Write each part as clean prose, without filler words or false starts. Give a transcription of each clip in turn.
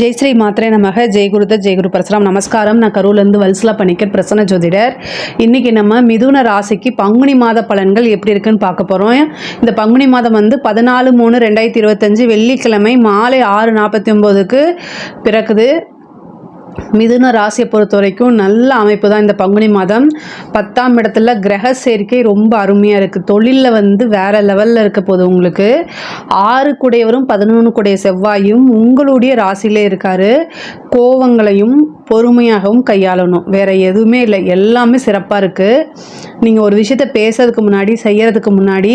ஜெய் ஸ்ரீ மாத்திரை நமக ஜெய் குரு பரசுராம். நமஸ்காரம். நான் கரூர்லேருந்து வல்சலா பணிக்கர் பிரசன்ன ஜோதிடர். இன்றைக்கி நம்ம மிதுன ராசிக்கு பங்குனி மாத பலன்கள் எப்படி இருக்குன்னு பார்க்க போகிறோம். இந்த பங்குனி மாதம் 14/3/2025 வெள்ளிக்கிழமை மாலை 6:49க்கு பிறக்குது. மிதுன ராசியை பொறுத்த வரைக்கும் நல்ல அமைப்பு தான் இந்த பங்குனி மாதம். 10ஆம் இடத்துல கிரக சேர்க்கை ரொம்ப அருமையாக இருக்குது. தொழிலில் வேறு லெவலில் இருக்க போது உங்களுக்கு 6 கூடையவரும் 11 கூடைய செவ்வாயும் உங்களுடைய ராசியிலே இருக்கார். கோவங்களையும் பொறுமையாகவும் கையாளணும், வேறு எதுவுமே இல்லை, எல்லாமே சிறப்பாக இருக்குது. நீங்கள் ஒரு விஷயத்தை பேசுறதுக்கு முன்னாடி செய்கிறதுக்கு முன்னாடி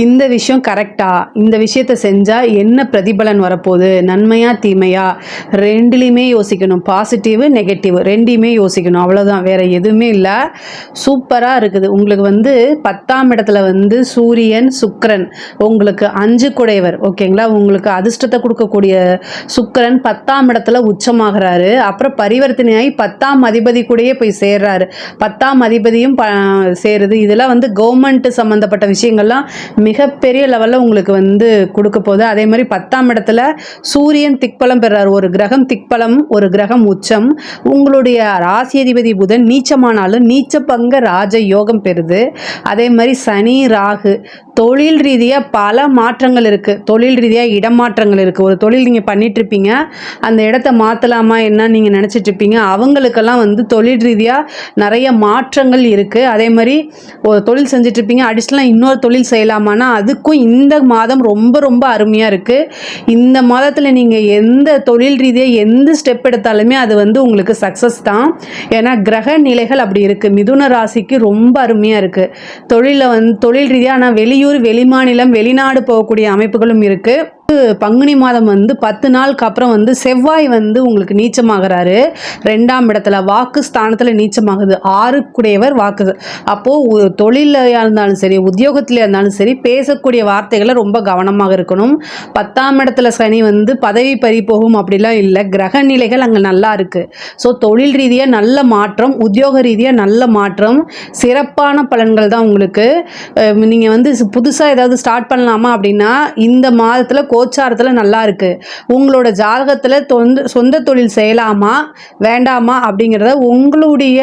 இந்த விஷயம் கரெக்டா, இந்த விஷயத்தை செஞ்சால் என்ன பிரதிபலன் வரப்போகுது, நன்மையா தீமையா ரெண்டுலேயுமே யோசிக்கணும். பாசிட்டிவ் நெகட்டிவ் ரெண்டையுமே யோசிக்கணும், அவ்வளோதான், வேறு எதுவுமே இல்லை. சூப்பராக இருக்குது. உங்களுக்கு 10ஆம் இடத்துல சூரியன் சுக்கிரன் உங்களுக்கு 5 குடையவர், ஓகேங்களா. உங்களுக்கு அதிர்ஷ்டத்தை கொடுக்கக்கூடிய சுக்கிரன் 10ஆம் இடத்துல உச்சமாகிறாரு. அப்புறம் பரிவர்த்தனையாகி 10ஆம் அதிபதி கூடயே போய் சேர்றாரு. 10ஆம் அதிபதியும் சேருது. இதெல்லாம் கவர்மெண்ட் சம்மந்தப்பட்ட விஷயங்கள்லாம் மிகப்பெரிய லெவலில் உங்களுக்கு கொடுக்க போகுது. அதே மாதிரி 10ஆம் இடத்துல சூரியன் திக்பலம் பெறாரு. ஒரு கிரகம் திக்பலம், ஒரு கிரகம் உச்சம். உங்களுடைய ராசி அதிபதி புதன் நீச்சமானாலும் நீச்ச பங்க ராஜ யோகம் பெறுது. அதே மாதிரி சனி ராகு தொழில் ரீதியாக பல மாற்றங்கள் இருக்குது. தொழில் ரீதியாக இடமாற்றங்கள் இருக்குது. ஒரு தொழில் நீங்கள் பண்ணிகிட்ருப்பீங்க, அந்த இடத்த மாற்றலாமா என்ன நீங்கள் நினச்சிட்ருப்பீங்க. அவங்களுக்கெல்லாம் தொழில் ரீதியாக நிறைய மாற்றங்கள் இருக்குது. அதே மாதிரி ஒரு தொழில் செஞ்சிட்ருப்பீங்க, அடிஷ்னலாக இன்னொரு தொழில் செய்யலாமான்னா அதுக்கும் இந்த மாதம் ரொம்ப ரொம்ப அருமையாக இருக்குது. இந்த மாதத்தில் நீங்கள் எந்த தொழில் ரீதியாக எந்த ஸ்டெப் எடுத்தாலுமே அது உங்களுக்கு சக்ஸஸ் தான். ஏன்னா கிரக நிலைகள் அப்படி இருக்குது. மிதுன ராசிக்கு ரொம்ப அருமையாக இருக்குது. தொழில் ரீதியாக ஆனால் வெளியூர் வெளிமாநிலம் வெளிநாடு போகக்கூடிய அமைப்புகளும் இருக்குது. பங்குனி மாதம் 10 நாளுக்கு அப்புறம் செவ்வாய் உங்களுக்கு நீச்சமாகிறாரு. 2ஆம் இடத்துல வாக்கு ஸ்தானத்தில் நீச்சமாகுது. 6 கூடையவர் வாக்கு. அப்போது தொழிலில் இருந்தாலும் சரி, உத்தியோகத்தில் இருந்தாலும் சரி, பேசக்கூடிய வார்த்தைகளை ரொம்ப கவனமாக இருக்கணும். 10ஆம் இடத்துல சனி பதவி பறி போகும் அப்படிலாம் இல்லை. கிரக நிலைகள் அங்கே நல்லா இருக்குது. ஸோ தொழில் ரீதியாக நல்ல மாற்றம், உத்தியோக ரீதியாக நல்ல மாற்றம், சிறப்பான பலன்கள் தான் உங்களுக்கு. நீங்கள் புதுசாக ஏதாவது ஸ்டார்ட் பண்ணலாமா அப்படின்னா இந்த மாதத்தில் கோச்சாரத்தில் நல்லா இருக்குது. உங்களோட ஜாதகத்தில் சொந்த தொழில் செய்யலாமா வேண்டாமா அப்படிங்கிறத உங்களுடைய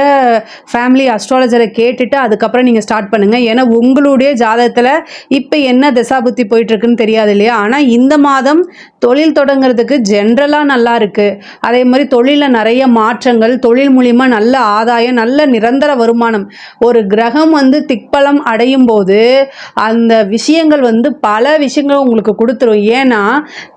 ஃபேமிலி அஸ்ட்ராலஜரை கேட்டுட்டு அதுக்கப்புறம் நீங்கள் ஸ்டார்ட் பண்ணுங்கள். ஏன்னா உங்களுடைய ஜாதகத்தில் இப்போ என்ன தசாபுத்தி போயிட்டுருக்குன்னு தெரியாது இல்லையா. ஆனால் இந்த மாதம் தொழில் தொடங்குறதுக்கு ஜென்ரலாக நல்லா இருக்குது. அதே மாதிரி தொழிலில் நிறைய மாற்றங்கள், தொழில் மூலிமா நல்ல ஆதாயம், நல்ல நிரந்தர வருமானம். ஒரு கிரகம் திக்பலம் அடையும் போது அந்த விஷயங்கள் பல விஷயங்கள் உங்களுக்கு கொடுத்துரும். ஏன்னா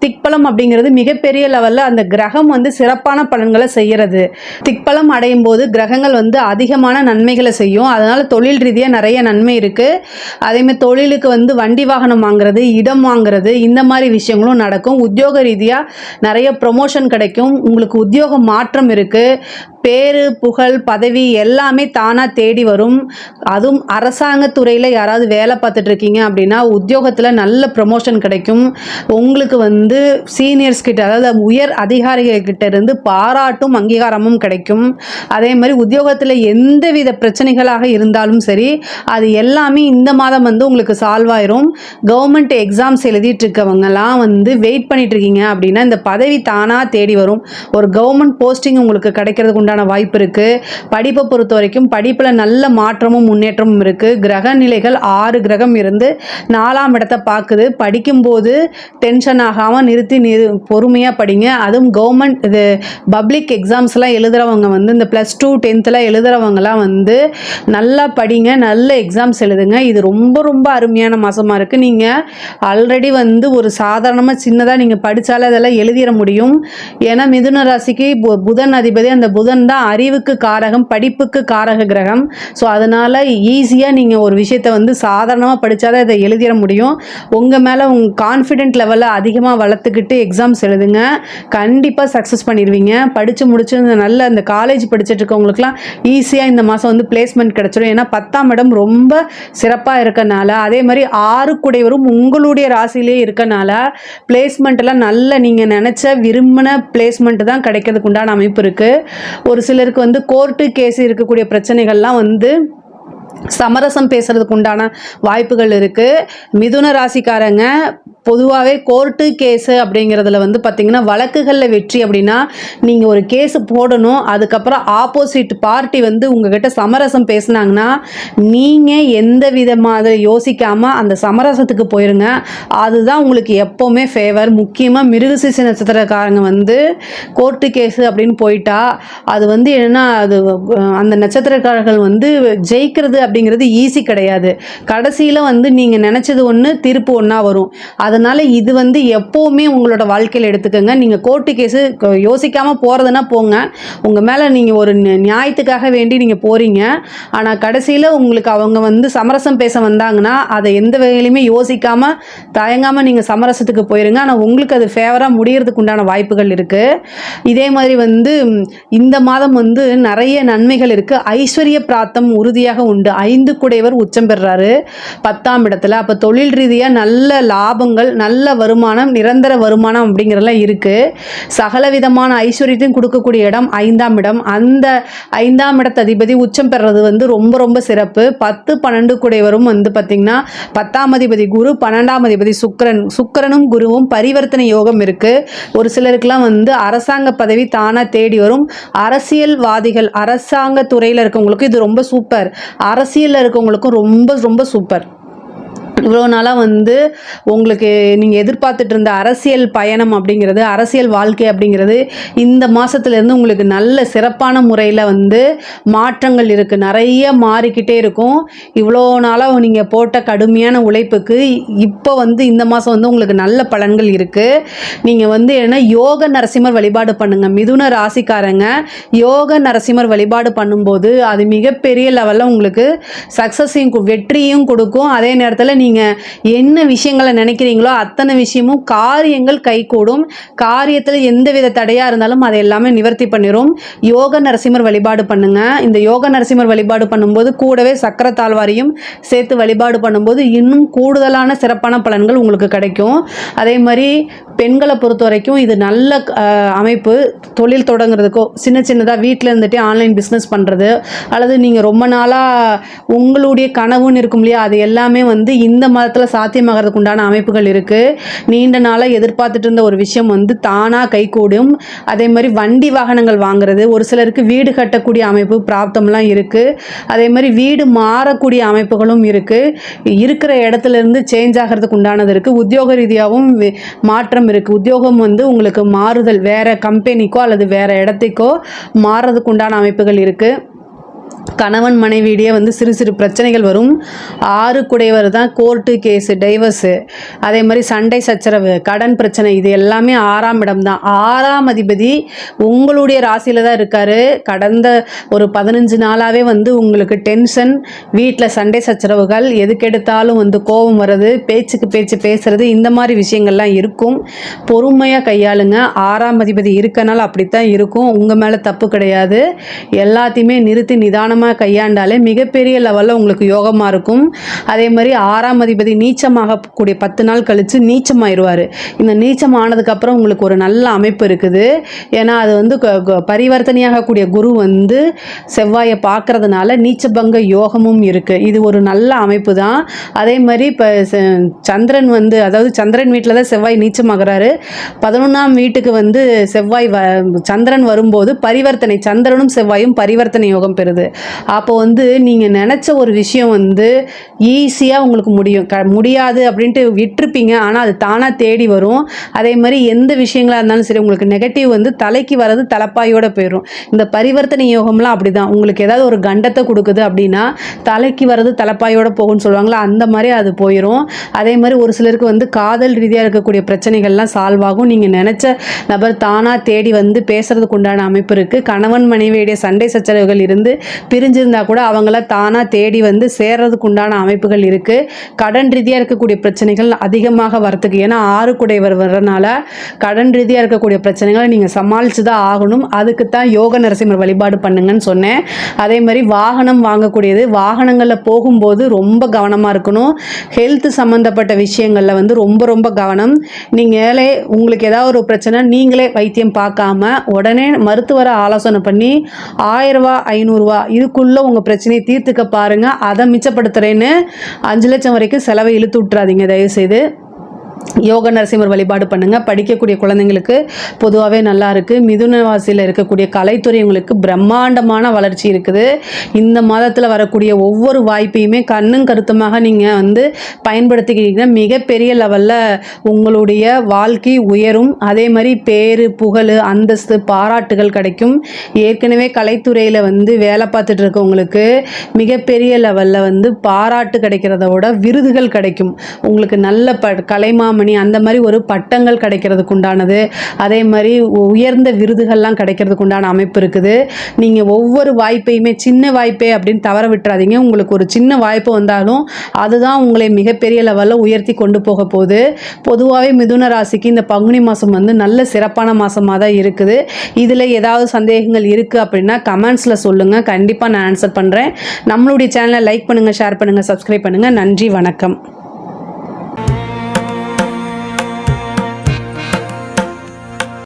திக்பலம் அப்படிங்கிறது மிகப்பெரிய லெவலில் அந்த கிரகம் சிறப்பான பலன்களை செய்கிறது. திக்பலம் அடையும் போது கிரகங்கள் அதிகமான நன்மைகளை செய்யும். அதனால் தொழில் ரீதியாக நிறைய நன்மை இருக்குது. அதேமாதிரி தொழிலுக்கு வண்டி வாகனம் வாங்குறது, இடம் வாங்குறது, இந்த மாதிரி விஷயங்களும் நடக்கும். உத்தியோக ரீதியாக நிறைய ப்ரொமோஷன் கிடைக்கும். உங்களுக்கு உத்தியோக மாற்றம் இருக்குது. பேரு புகழ் பதவி எல்லாமே தானாக தேடி வரும். அதுவும் அரசாங்கத்துறையில் யாராவது வேலை பார்த்துட்டு இருக்கீங்க அப்படின்னா உத்தியோகத்தில் நல்ல ப்ரமோஷன் கிடைக்கும். உங்களுக்கு சீனியர்ஸ் கிட்ட, அதாவது உயர் அதிகாரிகள்கிட்ட இருந்து பாராட்டும் அங்கீகாரமும் கிடைக்கும். அதே மாதிரி உத்தியோகத்தில் எந்தவித பிரச்சனைகளாக இருந்தாலும் சரி அது எல்லாமே இந்த மாதம் உங்களுக்கு சால்வ் ஆயிரும். கவர்மெண்ட் எக்ஸாம்ஸ் எழுதிட்டு இருக்கவங்கலாம் வெயிட் பண்ணிட்டு இருக்கீங்க அப்படின்னா இந்த பதவி தானாக தேடி வரும். ஒரு கவர்மெண்ட் போஸ்டிங் உங்களுக்கு கிடைக்கிறதுக்கு உண்டான வாய்ப்பு இருக்குது. படிப்பை பொறுத்த வரைக்கும் படிப்பில் நல்ல மாற்றமும் முன்னேற்றமும் இருக்குது. கிரக நிலைகள் 6 கிரகம் இருந்து 4ஆம் இடத்தை பார்க்குது. படிக்கும்போது டென்ஷன் ஆகாமல் நிறுத்தி பொறுமையாக படிங்க. அதுவும் கவர்மெண்ட் இது பப்ளிக் எக்ஸாம்ஸ்லாம் எழுதுகிறவங்க இந்த +2 10th எழுதுகிறவங்கலாம் நல்லா படிங்க, நல்ல எக்ஸாம்ஸ் எழுதுங்க. இது ரொம்ப ரொம்ப அருமையான மாதமாக இருக்குது. நீங்கள் ஆல்ரெடி ஒரு சாதாரணமாக சின்னதாக நீங்கள் படித்தாலே அதெல்லாம் எழுதிட முடியும். ஏன்னா மிதுன ராசிக்கு புதன் அதிபதி, அந்த புதன் தான் அறிவுக்கு காரகம், படிப்புக்கு காரக கிரகம். ஸோ அதனால் ஈஸியாக நீங்கள் ஒரு விஷயத்தை சாதாரணமாக படித்தாதான் இதை எழுதிட முடியும். உங்கள் மேலே உங்கள் கான்ஃபிடென்ட் லெவலில் அதிகமாக வளர்த்துக்கிட்டு எக்ஸாம்ஸ் எழுதுங்க. கண்டிப்பாக சக்ஸஸ் பண்ணிடுவீங்க. படித்து முடிச்சு நல்ல இந்த காலேஜ் படிச்சுட்டு இருக்கவங்களுக்குலாம் ஈஸியாக இந்த மாதம் பிளேஸ்மெண்ட் கிடச்சிடும். ஏன்னா 10ஆம் இடம் ரொம்ப சிறப்பாக இருக்கனால, அதே மாதிரி 6 கூடையவரும் உங்களுடைய ராசியிலே இருக்கனால பிளேஸ்மெண்ட்டெல்லாம் நல்ல நீங்கள் நினச்ச விரும்பின பிளேஸ்மெண்ட் தான் கிடைக்கிறதுக்கு உண்டான அமைப்பு இருக்குது. ஒரு சிலருக்கு கோர்ட்டு கேஸ் இருக்கக்கூடிய பிரச்சனைகள்லாம் சமரசம் பேசுறதுக்கு உண்டான வாய்ப்புகள் இருக்குது. மிதுன ராசிக்காரங்க பொதுவாகவே கோர்ட்டு கேஸு அப்படிங்கிறதுல வந்து பார்த்திங்கன்னா வழக்குகளில் வெற்றி அப்படின்னா நீங்கள் ஒரு கேஸு போடணும், அதுக்கப்புறம் ஆப்போசிட் பார்ட்டி வந்து உங்ககிட்ட சமரசம் பேசுனாங்கன்னா நீங்கள் எந்த விதமாக யோசிக்காமல் அந்த சமரசத்துக்கு போயிருங்க. அதுதான் உங்களுக்கு எப்போவுமே ஃபேவர். முக்கியமாக மிருகசீரிஷ நட்சத்திரக்காரங்க வந்து கோர்ட்டு கேஸு அப்படின்னு போயிட்டா அது வந்து என்னென்னா அது அந்த நட்சத்திரக்காரர்கள் வந்து ஜெயிக்கிறது அப்படிங்கிறது ஈஸி கிடையாது. கடைசியில் வந்து நீங்கள் நினச்சது ஒன்று தீர்ப்பு ஒன்றா வரும். அதனால் இது வந்து எப்போவுமே உங்களோட வாழ்க்கையில் எடுத்துக்கோங்க. நீங்கள் கோர்ட்டு கேஸு யோசிக்காமல் போகிறதுனா போங்க, உங்கள் மேலே நீங்கள் ஒரு நியாயத்துக்காக வேண்டி நீங்கள் போகிறீங்க. ஆனால் கடைசியில் உங்களுக்கு அவங்க வந்து சமரசம் பேச வந்தாங்கன்னா அதை எந்த வகையிலுமே யோசிக்காமல் தயங்காமல் நீங்கள் சமரசத்துக்கு போயிருங்க. ஆனால் உங்களுக்கு அது ஃபேவராக முடியறதுக்கு உண்டான வாய்ப்புகள் இருக்குது. இதே மாதிரி வந்து இந்த மாதம் வந்து நிறைய நன்மைகள் இருக்குது. ஐஸ்வர்ய பிராப்தம் உறுதியாக உண்டு. 5 குடையவர் உச்சம் பெறுறாரு 10ஆம் இடத்துல. அப்போ தொழில் ரீதியாக நல்ல லாபங்கள், நல்ல வருமானம், நிரந்தர வருமானம் அப்படிங்கிறதெல்லாம் இருக்குது. சகல விதமான ஐஸ்வர்யத்தையும் கொடுக்கக்கூடிய இடம் 5ஆம் இடம். அந்த 5ஆம் இடத்து அதிபதி உச்சம் பெறுறது வந்து ரொம்ப ரொம்ப சிறப்பு. 10, 12 குடையவரும் வந்து பார்த்திங்கன்னா 10ஆம் அதிபதி குரு, 12ஆம் அதிபதி சுக்கிரனும் குருவும் பரிவர்த்தனை யோகம் இருக்குது. ஒரு சிலருக்குலாம் வந்து அரசாங்க பதவி தானாக தேடி வரும். அரசியல்வாதிகள், அரசாங்க துறையில் இருக்கவங்களுக்கு இது ரொம்ப சூப்பர். அரசியலில் இருக்கவங்களுக்கும் ரொம்ப ரொம்ப சூப்பர். இவ்வளோ நாளாக வந்து உங்களுக்கு நீங்கள் எதிர்பார்த்துட்டு இருந்த அரசியல் பயணம் அப்படிங்கிறது, அரசியல் வாழ்க்கை அப்படிங்கிறது இந்த மாதத்துலேருந்து உங்களுக்கு நல்ல சிறப்பான முறையில் வந்து மாற்றங்கள் இருக்குது. நிறைய மாறிக்கிட்டே இருக்கும். இவ்வளோ நாளாக நீங்கள் போட்ட கடுமையான உழைப்புக்கு இப்போ வந்து இந்த மாதம் வந்து உங்களுக்கு நல்ல பலன்கள் இருக்குது. நீங்கள் வந்து என்ன யோக நரசிம்மர் வழிபாடு பண்ணுங்கள். மிதுன ராசிக்காரங்க யோக நரசிம்மர் வழிபாடு பண்ணும்போது அது மிகப்பெரிய லெவலில் உங்களுக்கு சக்ஸஸையும் வெற்றியும் கொடுக்கும். அதே நேரத்தில் நீங்கள் என்ன விஷயங்களை நினைக்கிறீங்களோ அத்தனை விஷயமும் காரியங்கள் கைகூடும். காரியத்தில் எந்தவித தடையாக இருந்தாலும் அதை எல்லாமே நிவர்த்தி பண்ணிடும். யோக நரசிம்மர் வழிபாடு பண்ணுங்க. இந்த யோக நரசிம்மர் வழிபாடு பண்ணும்போது கூடவே சக்கர தாழ்வாரையும் சேர்த்து வழிபாடு பண்ணும்போது இன்னும் கூடுதலான சிறப்பான பலன்கள் உங்களுக்கு கிடைக்கும். அதே மாதிரி பெண்களை பொறுத்த வரைக்கும் இது நல்ல அமைப்பு. தொழில் தொடங்குறதுக்கோ சின்ன சின்னதாக வீட்டில் இருந்துகிட்டே ஆன்லைன் பிஸ்னஸ் பண்ணுறது, அல்லது நீங்கள் ரொம்ப நாளாக உங்களுடைய கனவுன்னு இருக்கும் இல்லையா, அது எல்லாமே வந்து இந்த மாதத்தில் சாத்தியமாகிறதுக்கு உண்டான அமைப்புகள் இருக்குது. நீண்ட நாளாக எதிர்பார்த்துட்டு இருந்த ஒரு விஷயம் வந்து தானாக கைகூடும். அதே மாதிரி வண்டி வாகனங்கள் வாங்குறது, ஒரு சிலருக்கு வீடு கட்டக்கூடிய அமைப்பு பிராப்தம்லாம் இருக்குது. அதே மாதிரி வீடு மாறக்கூடிய அமைப்புகளும் இருக்குது. இருக்கிற இடத்துலேருந்து சேஞ்ச் ஆகிறதுக்கு உண்டானது இருக்குது. உத்தியோக ரீதியாகவும் மாற்றம் இருக்குது. உத்தியோகம் வந்து உங்களுக்கு மாறுதல், வேறு கம்பெனிக்கோ அல்லது வேறு இடத்துக்கோ மாறுறதுக்கு உண்டான அமைப்புகள் இருக்குது. கணவன் மனைவியிடையே வந்து சிறு சிறு பிரச்சனைகள் வரும். 6 குடையவர் தான் கோர்ட்டு கேஸு, டைவர்ஸு, அதே மாதிரி சண்டை சச்சரவு, கடன் பிரச்சனை, இது எல்லாமே 6ஆம் இடம் தான். 6ஆம் அதிபதி உங்களுடைய ராசியில் தான் இருக்கார். கடந்த ஒரு 15 நாளாகவே வந்து உங்களுக்கு டென்ஷன், வீட்டில் சண்டை சச்சரவுகள், எதுக்கெடுத்தாலும் வந்து கோபம் வர்றது, பேச்சுக்கு பேச்சு பேசுறது, இந்த மாதிரி விஷயங்கள்லாம் இருக்கும். பொறுமையாக கையாளுங்க. 6ஆம் அதிபதி இருக்கனால அப்படித்தான் இருக்கும். உங்கள் மேலே தப்பு கிடையாது. எல்லாத்தையுமே நிறுத்தி நிதானமாக கையாண்டாலே மிகப்பெரிய லெவலில் உங்களுக்கு யோகமாக இருக்கும். அதே மாதிரி 6ஆம் அதிபதி நீச்சமாகக்கூடிய 10 நாள் கழித்து நீச்சமாயிருவார். இந்த நீச்சம் ஆனதுக்கப்புறம் உங்களுக்கு ஒரு நல்ல அமைப்பு இருக்குது. ஏன்னா அது வந்து பரிவர்த்தனையாகக்கூடிய குரு வந்து செவ்வாயை பார்க்கறதுனால நீச்சபங்க யோகமும் இருக்குது. இது ஒரு நல்ல அமைப்பு தான். அதே மாதிரி இப்போ சந்திரன் வந்து, அதாவது சந்திரன் வீட்டில் தான் செவ்வாய் நீச்சமாகறாரு. 11ஆம் வீட்டுக்கு வந்து செவ்வாய் சந்திரன் வரும்போது பரிவர்த்தனை, சந்திரனும் செவ்வாயும் பரிவர்த்தனை யோகம் பெறுது. அப்போ வந்து நீங்கள் நினச்ச ஒரு விஷயம் வந்து ஈஸியாக உங்களுக்கு முடியாது அப்படின்ட்டு விட்டுருப்பீங்க. ஆனால் அது தானாக தேடி வரும். அதே மாதிரி எந்த விஷயங்களாக இருந்தாலும் சரி, உங்களுக்கு நெகட்டிவ் வந்து தலைக்கு வர்றது தலைப்பாயோடு போயிடும். இந்த பரிவர்த்தனை யோகம்லாம் அப்படி தான். உங்களுக்கு ஏதாவது ஒரு கண்டத்தை கொடுக்குது அப்படின்னா தலைக்கு வர்றது தலைப்பாயோடு போகும்னு சொல்லுவாங்களா, அந்த மாதிரி அது போயிடும். அதே மாதிரி ஒரு சிலருக்கு வந்து காதல் ரீதியாக இருக்கக்கூடிய பிரச்சனைகள்லாம் சால்வ் ஆகும். நீங்கள் நினச்ச நபர் தானாக தேடி வந்து பேசுறதுக்கு உண்டான அமைப்பு இருக்குது. கணவன் மனைவியுடைய சண்டை சச்சரவுகள் இருந்து பிரிஞ்சிருந்தா கூட அவங்கள தானாக தேடி வந்து சேர்றதுக்கு உண்டான அமைப்புகள் இருக்குது. கடன் ரீதியாக இருக்கக்கூடிய பிரச்சனைகள் அதிகமாக வரத்துக்கு, ஏன்னா 6 குடையவர் வர்றதுனால கடன் ரீதியாக இருக்கக்கூடிய பிரச்சனைகளை நீங்கள் சமாளித்து தான் ஆகணும். அதுக்கு தான் யோக நரசிம்மர் வழிபாடு பண்ணுங்கன்னு சொன்னேன். அதே மாதிரி வாகனம் வாங்கக்கூடியது, வாகனங்களில் போகும்போது ரொம்ப கவனமாக இருக்கணும். ஹெல்த் சம்மந்தப்பட்ட விஷயங்களில் வந்து ரொம்ப ரொம்ப கவனம். நீங்களே உங்களுக்கு ஏதாவது ஒரு பிரச்சனை நீங்களே வைத்தியம் பார்க்காம உடனே மருத்துவரை ஆலோசனை பண்ணி 1000 ரூபா 500 ரூபா இதுக்குள்ளே உங்கள் பிரச்சனையை தீர்த்துக்க பாருங்கள். அதை மிச்சப்படுத்துகிறேன்னு 5 லட்சம் வரைக்கும் செலவை இழுத்து விட்டுறாதீங்க தயவுசெய்து. யோக நரசிம்மர் வழிபாடு பண்ணுங்கள். படிக்கக்கூடிய குழந்தைங்களுக்கு பொதுவாகவே நல்லா இருக்குது. மிதுன ராசியில் இருக்கக்கூடிய கலைத்துறைங்களுக்கு பிரம்மாண்டமான வளர்ச்சி இருக்குது. இந்த மாதத்தில் வரக்கூடிய ஒவ்வொரு வாய்ப்பையுமே கண்ணும் கருத்துமாக நீங்கள் பயன்படுத்திக்கிட்டீங்கன்னா மிகப்பெரிய லெவலில் உங்களுடைய வாழ்க்கை உயரும். அதே மாதிரி பேரு புகழ் அந்தஸ்து பாராட்டுகள் கிடைக்கும். ஏற்கனவே கலைத்துறையில் வேலை பார்த்துட்டு இருக்கவங்களுக்கு மிகப்பெரிய லெவலில் பாராட்டு கிடைக்கிறத விட விருதுகள் கிடைக்கும். உங்களுக்கு நல்ல கலைமாமணி அந்த மாதிரி ஒரு பட்டங்கள் கிடைக்கிறதுக்கு உண்டானது, அதே மாதிரி உயர்ந்த விருதுகள்லாம் கிடைக்கிறதுக்கு உண்டான அமைப்பு இருக்குது. நீங்கள் ஒவ்வொரு வாய்ப்பையுமே சின்ன வாய்ப்பே அப்படின்னு தவற விட்டுறாதீங்க. உங்களுக்கு ஒரு சின்ன வாய்ப்பு வந்தாலும் அதுதான் உங்களை மிகப்பெரிய லெவலில் உயர்த்தி கொண்டு போக போகுது. பொதுவாகவே மிதுன ராசிக்கு இந்த பங்குனி மாதம் நல்ல சிறப்பான மாதமாக தான் இருக்குது. இதில் ஏதாவது சந்தேகங்கள் இருக்குது அப்படின்னா கமெண்ட்ஸில் சொல்லுங்கள். கண்டிப்பாக நான் ஆன்சர் பண்ணுறேன். நம்மளுடைய சேனலை லைக் பண்ணுங்கள், ஷேர் பண்ணுங்கள், சப்ஸ்கிரைப் பண்ணுங்கள். நன்றி, வணக்கம்.